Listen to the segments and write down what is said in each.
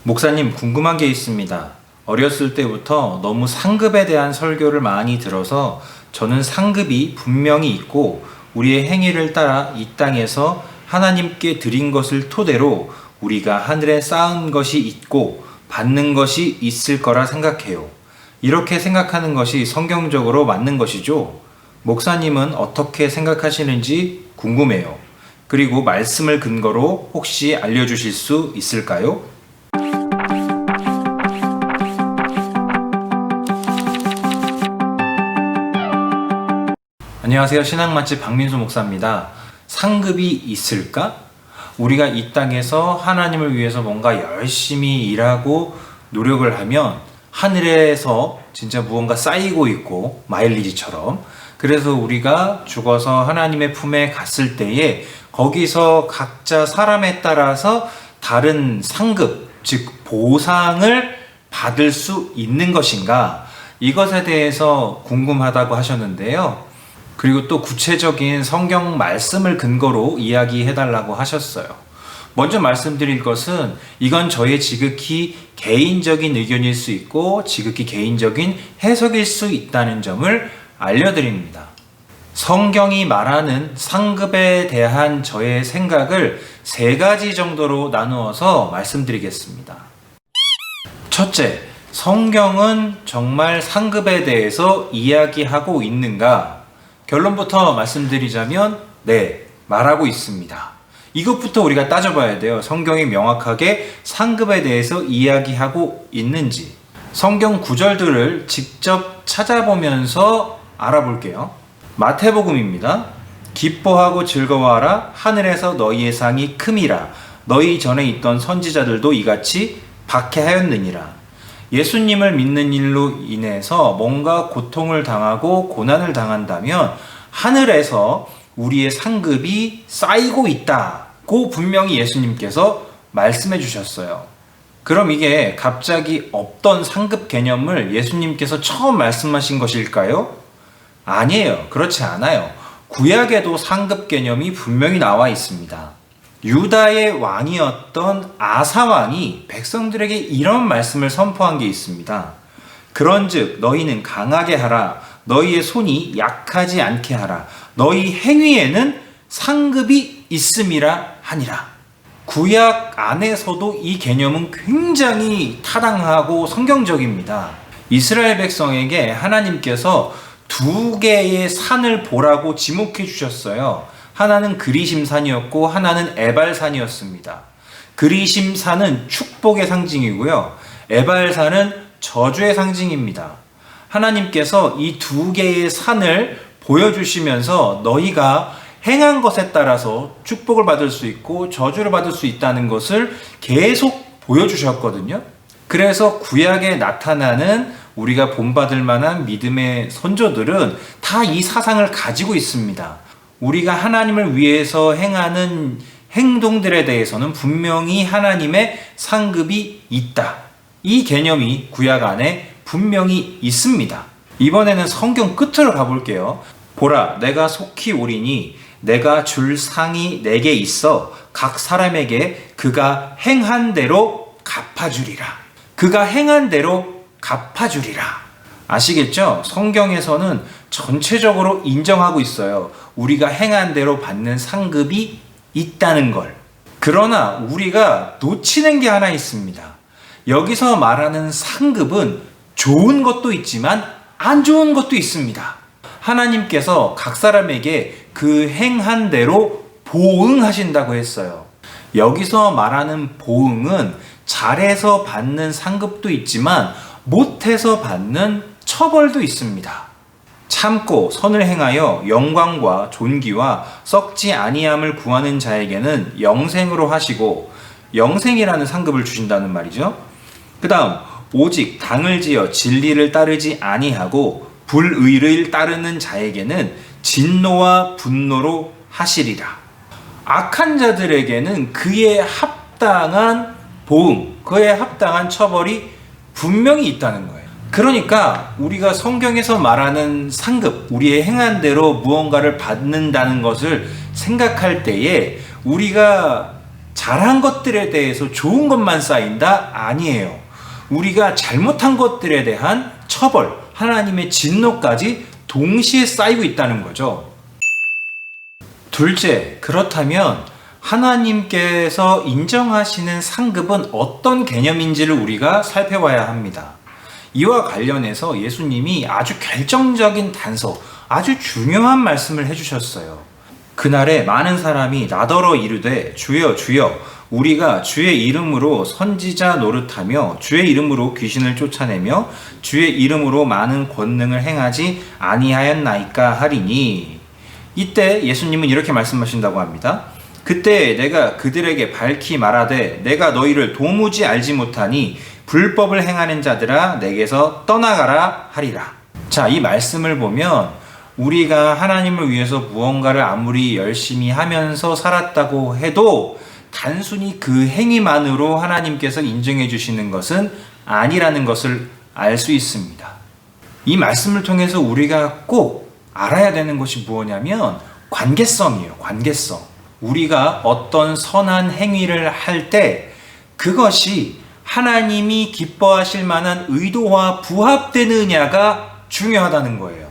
목사님, 궁금한 게 있습니다. 어렸을 때부터 너무 상급에 대한 설교를 많이 들어서 저는 상급이 분명히 있고 우리의 행위를 따라 이 땅에서 하나님께 드린 것을 토대로 우리가 하늘에 쌓은 것이 있고 받는 것이 있을 거라 생각해요. 이렇게 생각하는 것이 성경적으로 맞는 것이죠? 목사님은 어떻게 생각하시는지 궁금해요. 그리고 말씀을 근거로 혹시 알려주실 수 있을까요? 안녕하세요. 신앙맛집 박민수 목사입니다. 상급이 있을까? 우리가 이 땅에서 하나님을 위해서 뭔가 열심히 일하고 노력을 하면 하늘에서 진짜 무언가 쌓이고 있고 마일리지처럼, 그래서 우리가 죽어서 하나님의 품에 갔을 때에 거기서 각자 사람에 따라서 다른 상급, 즉 보상을 받을 수 있는 것인가? 이것에 대해서 궁금하다고 하셨는데요. 그리고 또 구체적인 성경 말씀을 근거로 이야기해달라고 하셨어요. 먼저 말씀드릴 것은 이건 저의 지극히 개인적인 의견일 수 있고 지극히 개인적인 해석일 수 있다는 점을 알려드립니다. 성경이 말하는 상급에 대한 저의 생각을 세 가지 정도로 나누어서 말씀드리겠습니다. 첫째, 성경은 정말 상급에 대해서 이야기하고 있는가? 결론부터 말씀드리자면 네, 말하고 있습니다. 이것부터 우리가 따져봐야 돼요. 성경이 명확하게 상급에 대해서 이야기하고 있는지. 성경 구절들을 직접 찾아보면서 알아볼게요. 마태복음입니다. 기뻐하고 즐거워하라. 하늘에서 너희의 상이 큼이라. 너희 전에 있던 선지자들도 이같이 박해하였느니라. 예수님을 믿는 일로 인해서 뭔가 고통을 당하고 고난을 당한다면 하늘에서 우리의 상급이 쌓이고 있다고 분명히 예수님께서 말씀해 주셨어요. 그럼 이게 갑자기 없던 상급 개념을 예수님께서 처음 말씀하신 것일까요? 아니에요. 그렇지 않아요. 구약에도 상급 개념이 분명히 나와 있습니다. 유다의 왕이었던 아사 왕이 백성들에게 이런 말씀을 선포한 게 있습니다. 그런즉 너희는 강하게 하라. 너희의 손이 약하지 않게 하라. 너희 행위에는 상급이 있음이라 하니라. 구약 안에서도 이 개념은 굉장히 타당하고 성경적입니다. 이스라엘 백성에게 하나님께서 두 개의 산을 보라고 지목해 주셨어요. 하나는 그리심산이었고 하나는 에발산이었습니다. 그리심산은 축복의 상징이고요. 에발산은 저주의 상징입니다. 하나님께서 이 두 개의 산을 보여주시면서 너희가 행한 것에 따라서 축복을 받을 수 있고 저주를 받을 수 있다는 것을 계속 보여주셨거든요. 그래서 구약에 나타나는 우리가 본받을 만한 믿음의 선조들은 다 이 사상을 가지고 있습니다. 우리가 하나님을 위해서 행하는 행동들에 대해서는 분명히 하나님의 상급이 있다. 이 개념이 구약 안에 분명히 있습니다. 이번에는 성경 끝으로 가볼게요. 보라, 내가 속히 오리니 내가 줄 상이 내게 있어 각 사람에게 그가 행한 대로 갚아주리라. 그가 행한 대로 갚아주리라. 아시겠죠? 성경에서는 전체적으로 인정하고 있어요. 우리가 행한 대로 받는 상급이 있다는 걸. 그러나 우리가 놓치는 게 하나 있습니다. 여기서 말하는 상급은 좋은 것도 있지만 안 좋은 것도 있습니다. 하나님께서 각 사람에게 그 행한 대로 보응하신다고 했어요. 여기서 말하는 보응은 잘해서 받는 상급도 있지만 못해서 받는 처벌도 있습니다. 참고 선을 행하여 영광과 존귀와 썩지 아니함을 구하는 자에게는 영생으로 하시고, 영생이라는 상급을 주신다는 말이죠. 그 다음, 오직 당을 지어 진리를 따르지 아니하고 불의를 따르는 자에게는 진노와 분노로 하시리라. 악한 자들에게는 그에 합당한 보응, 그에 합당한 처벌이 분명히 있다는 거예요. 그러니까 우리가 성경에서 말하는 상급, 우리의 행한 대로 무언가를 받는다는 것을 생각할 때에 우리가 잘한 것들에 대해서 좋은 것만 쌓인다? 아니에요. 우리가 잘못한 것들에 대한 처벌, 하나님의 진노까지 동시에 쌓이고 있다는 거죠. 둘째, 그렇다면 하나님께서 인정하시는 상급은 어떤 개념인지를 우리가 살펴봐야 합니다. 이와 관련해서 예수님이 아주 결정적인 단서, 아주 중요한 말씀을 해주셨어요. 그날에 많은 사람이 나더러 이르되 주여 주여 우리가 주의 이름으로 선지자 노릇하며 주의 이름으로 귀신을 쫓아내며 주의 이름으로 많은 권능을 행하지 아니하였나이까 하리니. 이때 예수님은 이렇게 말씀하신다고 합니다. 그때 내가 그들에게 밝히 말하되 내가 너희를 도무지 알지 못하니 불법을 행하는 자들아 내게서 떠나가라 하리라. 자, 이 말씀을 보면 우리가 하나님을 위해서 무언가를 아무리 열심히 하면서 살았다고 해도 단순히 그 행위만으로 하나님께서 인정해 주시는 것은 아니라는 것을 알 수 있습니다. 이 말씀을 통해서 우리가 꼭 알아야 되는 것이 무엇이냐면 관계성이에요. 관계성. 우리가 어떤 선한 행위를 할 때 그것이 하나님이 기뻐하실 만한 의도와 부합되느냐가 중요하다는 거예요.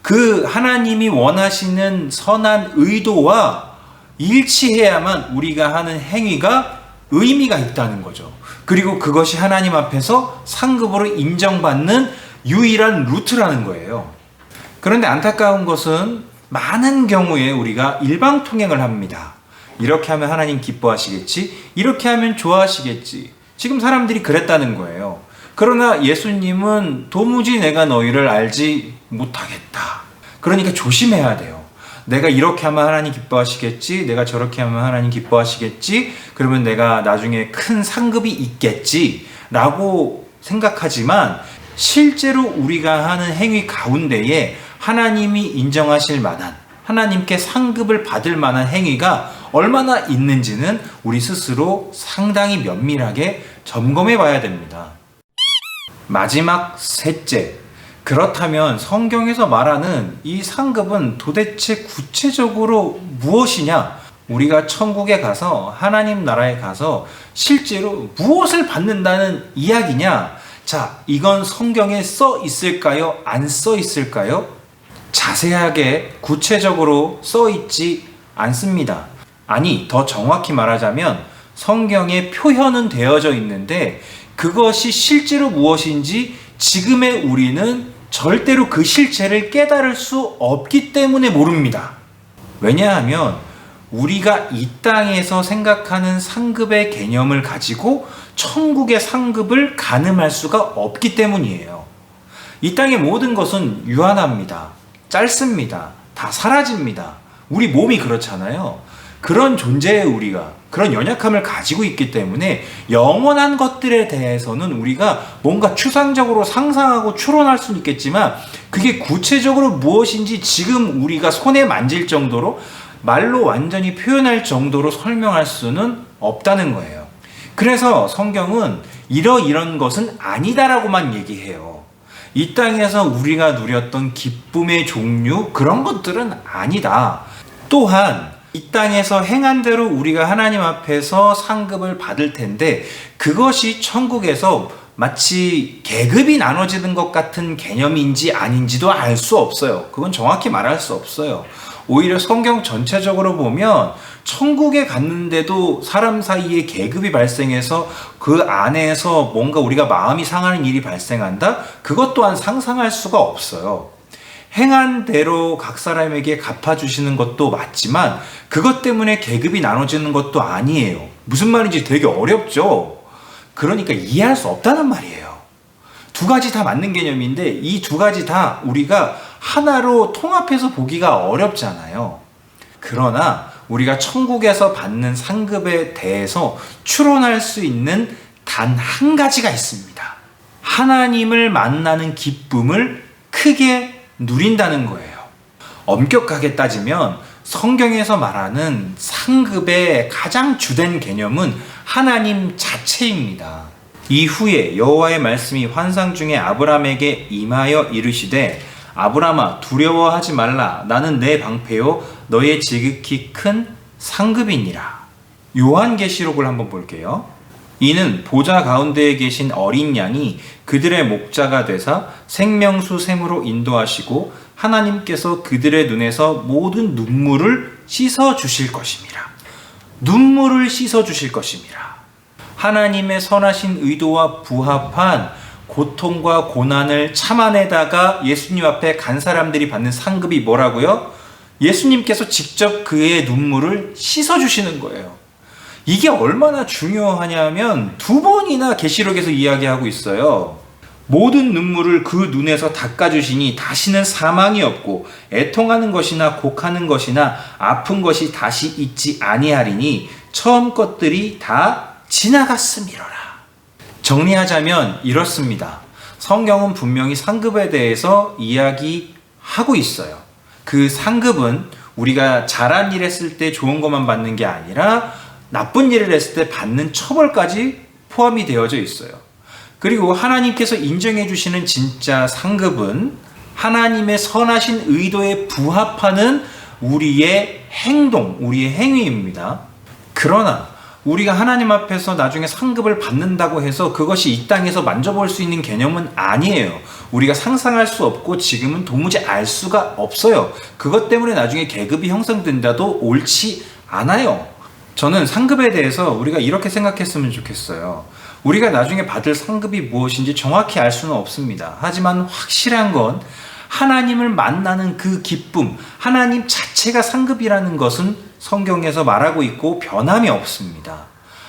그 하나님이 원하시는 선한 의도와 일치해야만 우리가 하는 행위가 의미가 있다는 거죠. 그리고 그것이 하나님 앞에서 상급으로 인정받는 유일한 루트라는 거예요. 그런데 안타까운 것은 많은 경우에 우리가 일방통행을 합니다. 이렇게 하면 하나님 기뻐하시겠지? 이렇게 하면 좋아하시겠지? 지금 사람들이 그랬다는 거예요. 그러나 예수님은 도무지 내가 너희를 알지 못하겠다. 그러니까 조심해야 돼요. 내가 이렇게 하면 하나님 기뻐하시겠지? 내가 저렇게 하면 하나님 기뻐하시겠지? 그러면 내가 나중에 큰 상급이 있겠지? 라고 생각하지만 실제로 우리가 하는 행위 가운데에 하나님이 인정하실 만한, 하나님께 상급을 받을 만한 행위가 얼마나 있는지는 우리 스스로 상당히 면밀하게 점검해 봐야 됩니다. 마지막 셋째, 그렇다면 성경에서 말하는 이 상급은 도대체 구체적으로 무엇이냐? 우리가 천국에 가서 하나님 나라에 가서 실제로 무엇을 받는다는 이야기냐? 자, 이건 성경에 써 있을까요? 안 써 있을까요? 자세하게 구체적으로 써 있지 않습니다. 아니, 더 정확히 말하자면 성경에 표현은 되어져 있는데 그것이 실제로 무엇인지 지금의 우리는 절대로 그 실체를 깨달을 수 없기 때문에 모릅니다. 왜냐하면 우리가 이 땅에서 생각하는 상급의 개념을 가지고 천국의 상급을 가늠할 수가 없기 때문이에요. 이 땅의 모든 것은 유한합니다. 짧습니다. 다 사라집니다. 우리 몸이 그렇잖아요. 그런 존재의 우리가 그런 연약함을 가지고 있기 때문에 영원한 것들에 대해서는 우리가 뭔가 추상적으로 상상하고 추론할 수는 있겠지만 그게 구체적으로 무엇인지 지금 우리가 손에 만질 정도로 말로 완전히 표현할 정도로 설명할 수는 없다는 거예요. 그래서 성경은 이런 것은 아니다라고만 얘기해요. 이 땅에서 우리가 누렸던 기쁨의 종류 그런 것들은 아니다. 또한 이 땅에서 행한 대로 우리가 하나님 앞에서 상급을 받을 텐데 그것이 천국에서 마치 계급이 나눠지는 것 같은 개념인지 아닌지도 알 수 없어요. 그건 정확히 말할 수 없어요. 오히려 성경 전체적으로 보면 천국에 갔는데도 사람 사이에 계급이 발생해서 그 안에서 뭔가 우리가 마음이 상하는 일이 발생한다? 그것 또한 상상할 수가 없어요. 행한 대로 각 사람에게 갚아주시는 것도 맞지만 그것 때문에 계급이 나눠지는 것도 아니에요. 무슨 말인지 되게 어렵죠? 그러니까 이해할 수 없다는 말이에요. 두 가지 다 맞는 개념인데 이 두 가지 다 우리가 하나로 통합해서 보기가 어렵잖아요. 그러나 우리가 천국에서 받는 상급에 대해서 추론할 수 있는 단 한 가지가 있습니다. 하나님을 만나는 기쁨을 크게 누린다는 거예요. 엄격하게 따지면 성경에서 말하는 상급의 가장 주된 개념은 하나님 자체입니다. 이후에 여호와의 말씀이 환상 중에 아브람에게 임하여 이르시되 아브람아 두려워하지 말라 나는 내 방패요 너의 지극히 큰 상급이니라. 요한계시록을 한번 볼게요. 이는 보좌 가운데에 계신 어린 양이 그들의 목자가 되사 생명수 샘으로 인도하시고 하나님께서 그들의 눈에서 모든 눈물을 씻어 주실 것임이라. 눈물을 씻어 주실 것임이라. 하나님의 선하신 의도와 부합한 고통과 고난을 참아내다가 예수님 앞에 간 사람들이 받는 상급이 뭐라고요? 예수님께서 직접 그의 눈물을 씻어 주시는 거예요. 이게 얼마나 중요하냐면 2번이나 계시록에서 이야기하고 있어요. 모든 눈물을 그 눈에서 닦아주시니 다시는 사망이 없고 애통하는 것이나 곡하는 것이나 아픈 것이 다시 있지 아니하리니 처음 것들이 다 지나갔음이로라. 정리하자면 이렇습니다. 성경은 분명히 상급에 대해서 이야기하고 있어요. 그 상급은 우리가 잘한 일 했을 때 좋은 것만 받는 게 아니라 나쁜 일을 했을 때 받는 처벌까지 포함이 되어져 있어요. 그리고 하나님께서 인정해 주시는 진짜 상급은 하나님의 선하신 의도에 부합하는 우리의 행동, 우리의 행위입니다. 그러나 우리가 하나님 앞에서 나중에 상급을 받는다고 해서 그것이 이 땅에서 만져볼 수 있는 개념은 아니에요. 우리가 상상할 수 없고 지금은 도무지 알 수가 없어요. 그것 때문에 나중에 계급이 형성된다도 옳지 않아요. 저는 상급에 대해서 우리가 이렇게 생각했으면 좋겠어요. 우리가 나중에 받을 상급이 무엇인지 정확히 알 수는 없습니다. 하지만 확실한 건 하나님을 만나는 그 기쁨, 하나님 자체가 상급이라는 것은 성경에서 말하고 있고 변함이 없습니다.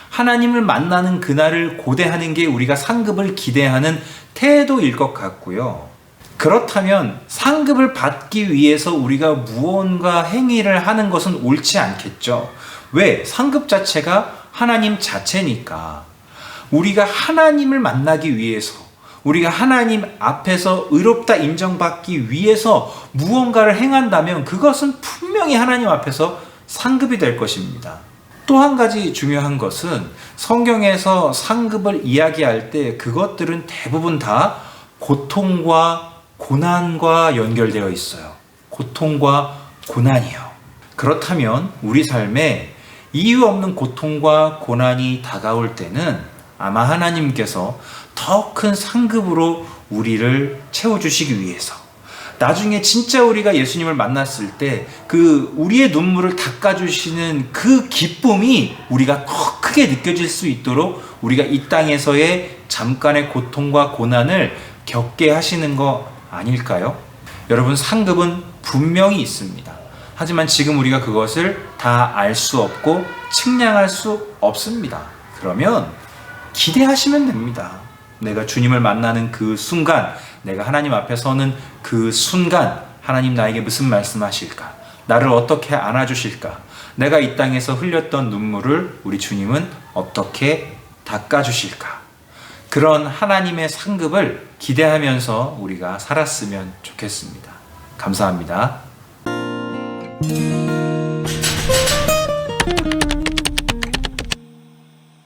하나님을 만나는 그날을 고대하는 게 우리가 상급을 기대하는 태도일 것 같고요. 그렇다면 상급을 받기 위해서 우리가 무언가 행위를 하는 것은 옳지 않겠죠. 왜? 상급 자체가 하나님 자체니까. 우리가 하나님을 만나기 위해서, 우리가 하나님 앞에서 의롭다 인정받기 위해서 무언가를 행한다면 그것은 분명히 하나님 앞에서 상급이 될 것입니다. 또 한 가지 중요한 것은 성경에서 상급을 이야기할 때 그것들은 대부분 다 고통과 고난과 연결되어 있어요. 고통과 고난이요. 그렇다면 우리 삶에 이유 없는 고통과 고난이 다가올 때는 아마 하나님께서 더 큰 상급으로 우리를 채워주시기 위해서 나중에 진짜 우리가 예수님을 만났을 때 그 우리의 눈물을 닦아주시는 그 기쁨이 우리가 더 크게 느껴질 수 있도록 우리가 이 땅에서의 잠깐의 고통과 고난을 겪게 하시는 거 아닐까요? 여러분, 상급은 분명히 있습니다. 하지만 지금 우리가 그것을 다 알 수 없고 측량할 수 없습니다. 그러면 기대하시면 됩니다. 내가 주님을 만나는 그 순간, 내가 하나님 앞에 서는 그 순간 하나님 나에게 무슨 말씀하실까? 나를 어떻게 안아주실까? 내가 이 땅에서 흘렸던 눈물을 우리 주님은 어떻게 닦아주실까? 그런 하나님의 상급을 기대하면서 우리가 살았으면 좋겠습니다. 감사합니다.